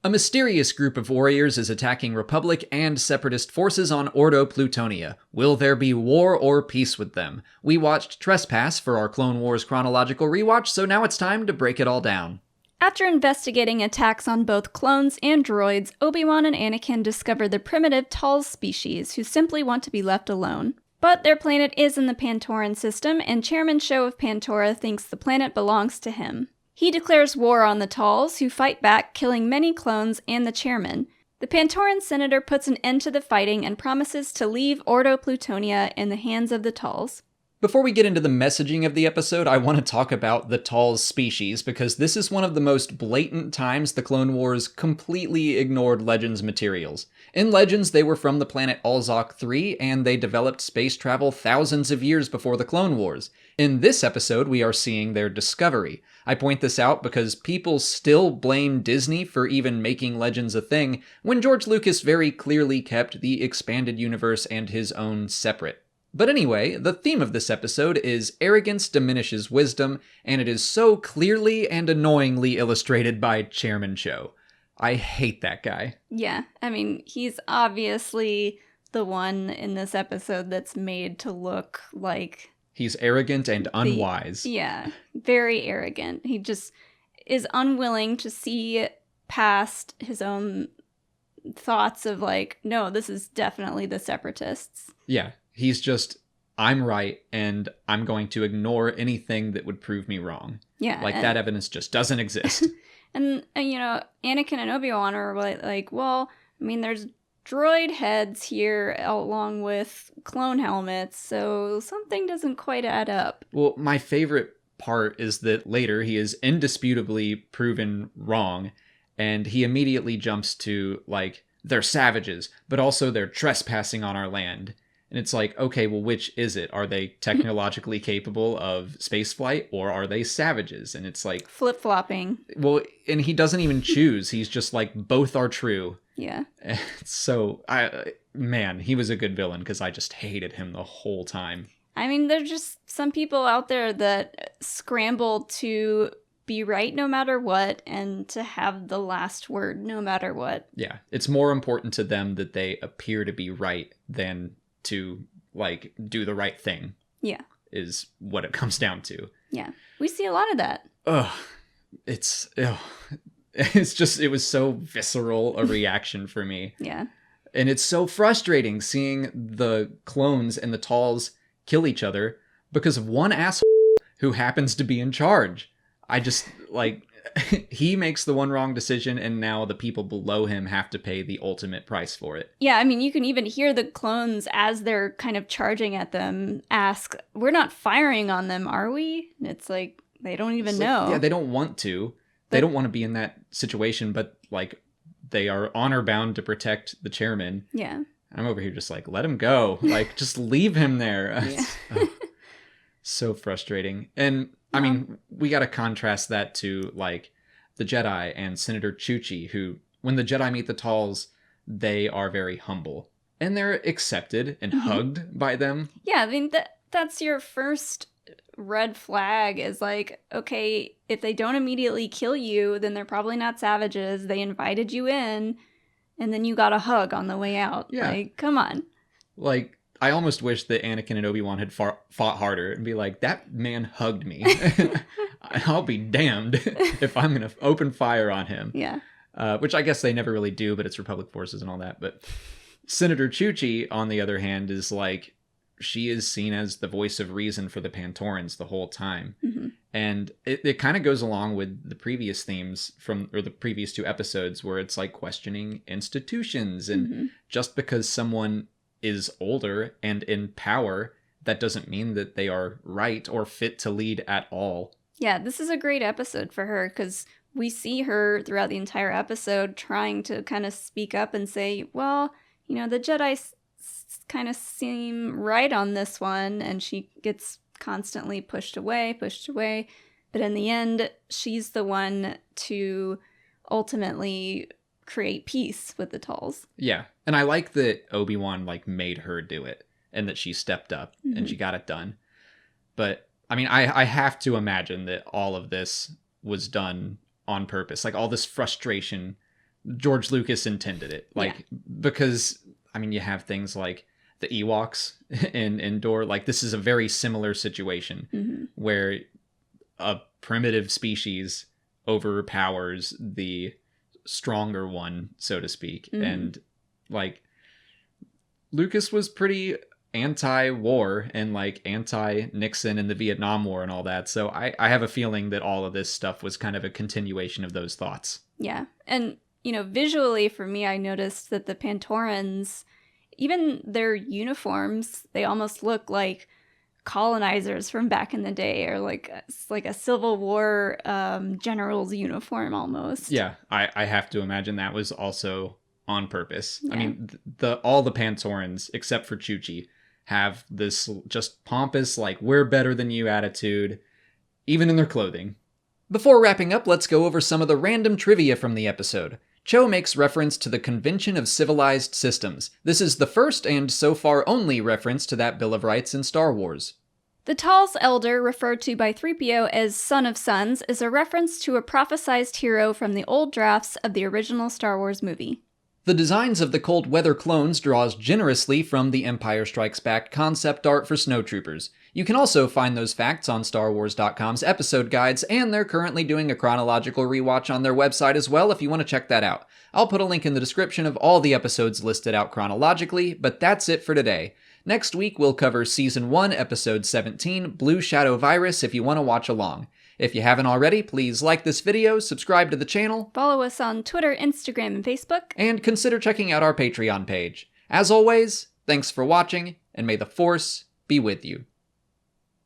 A mysterious group of warriors is attacking Republic and Separatist forces on Ordo Plutonia. Will there be war or peace with them? We watched Trespass for our Clone Wars Chronological Rewatch, so now it's time to break it all down. After investigating attacks on both clones and droids, Obi-Wan and Anakin discover the primitive Talz species who simply want to be left alone. But their planet is in the Pantoran system, and Chairman Sho of Pantora thinks the planet belongs to him. He declares war on the Talz, who fight back, killing many clones and the chairman. The Pantoran senator puts an end to the fighting and promises to leave Ordo Plutonia in the hands of the Talz. Before we get into the messaging of the episode, I want to talk about the Talz species, because this is one of the most blatant times the Clone Wars completely ignored Legends materials. In Legends, they were from the planet Alzok 3, and they developed space travel thousands of years before the Clone Wars. In this episode, we are seeing their discovery. I point this out because people still blame Disney for even making Legends a thing, when George Lucas very clearly kept the expanded universe and his own separate. But anyway, the theme of this episode is arrogance diminishes wisdom, and it is so clearly and annoyingly illustrated by Chairman Sho. I hate that guy. Yeah, I mean, he's obviously the one in this episode that's made to look like... He's arrogant and unwise. Yeah, very arrogant. He just is unwilling to see past his own thoughts of like, no, this is definitely the Separatists. Yeah. He's just, I'm right, and I'm going to ignore anything that would prove me wrong. Yeah. Like, that evidence just doesn't exist. and, you know, Anakin and Obi-Wan are like, well, I mean, there's droid heads here along with clone helmets, so something doesn't quite add up. Well, my favorite part is that later he is indisputably proven wrong, and he immediately jumps to, like, they're savages, but also they're trespassing on our land. And it's like, okay, well, which is it? Are they technologically capable of spaceflight, or are they savages? And it's like... flip-flopping. Well, and he doesn't even choose. He's just like, both are true. Yeah. So, man, he was a good villain, because I just hated him the whole time. I mean, there's just some people out there that scramble to be right no matter what, and to have the last word no matter what. Yeah, it's more important to them that they appear to be right than to, like, do the right thing. Yeah. Is what it comes down to. Yeah. We see a lot of that. It's just, it was so visceral a reaction for me. Yeah. And it's so frustrating seeing the clones and the Talz kill each other because of one asshole who happens to be in charge. I just, like... He makes the one wrong decision, and now the people below him have to pay the ultimate price for it. Yeah, I mean, you can even hear the clones, as they're kind of charging at them, ask, we're not firing on them, are we? And it's like, they don't even know. Yeah, they don't want to. They don't want to be in that situation, but, like, they are honor-bound to protect the chairman. Yeah. I'm over here just like, let him go. Like, just leave him there. Yeah. So frustrating. And... I mean, we got to contrast that to, like, the Jedi and Senator Chuchi, who, when the Jedi meet the Talz, they are very humble. And they're accepted and hugged by them. Yeah, I mean, that's your first red flag is like, okay, if they don't immediately kill you, then they're probably not savages. They invited you in, and then you got a hug on the way out. Yeah. Like, come on. Like... I almost wish that Anakin and Obi-Wan had fought harder and be like, that man hugged me. I'll be damned if I'm going to open fire on him. Yeah. Which I guess they never really do, but it's Republic forces and all that. But Senator Chuchi, on the other hand, is like, she is seen as the voice of reason for the Pantorans the whole time. Mm-hmm. And it kind of goes along with the previous themes or the previous two episodes, where it's like questioning institutions. And just because someone is older and in power, that doesn't mean that they are right or fit to lead at all. Yeah, this is a great episode for her, because we see her throughout the entire episode trying to kind of speak up and say, well, you know, the Jedi kind of seem right on this one, and she gets constantly pushed away. But in the end, she's the one to ultimately create peace with the Talz. Yeah. And I like that Obi-Wan, like, made her do it, and that she stepped up and she got it done. But, I mean, I have to imagine that all of this was done on purpose. Like, all this frustration George Lucas intended it. Because, I mean, you have things like the Ewoks in Endor. Like, this is a very similar situation where a primitive species overpowers the stronger one, so to speak. And, like, Lucas was pretty anti-war and, like, anti-Nixon in the Vietnam War and all that. So I have a feeling that all of this stuff was kind of a continuation of those thoughts. Yeah. And, visually for me, I noticed that the Pantorans, even their uniforms, they almost look like colonizers from back in the day, or like a Civil War general's uniform almost. Yeah, I have to imagine that was also on purpose. Yeah. I mean, all the Pantorans, except for Chuchi, have this just pompous, like, we're better than you attitude, even in their clothing. Before wrapping up, let's go over some of the random trivia from the episode. Cho makes reference to the Convention of Civilized Systems. This is the first and so far only reference to that Bill of Rights in Star Wars. The Talz Elder, referred to by 3PO as Son of Suns, is a reference to a prophesized hero from the old drafts of the original Star Wars movie. The designs of the cold weather clones draws generously from the Empire Strikes Back concept art for snowtroopers. You can also find those facts on StarWars.com's episode guides, and they're currently doing a chronological rewatch on their website as well if you want to check that out. I'll put a link in the description of all the episodes listed out chronologically, but that's it for today. Next week, we'll cover Season 1, Episode 17, Blue Shadow Virus, if you want to watch along. If you haven't already, please like this video, subscribe to the channel, follow us on Twitter, Instagram, and Facebook, and consider checking out our Patreon page. As always, thanks for watching, and may the Force be with you.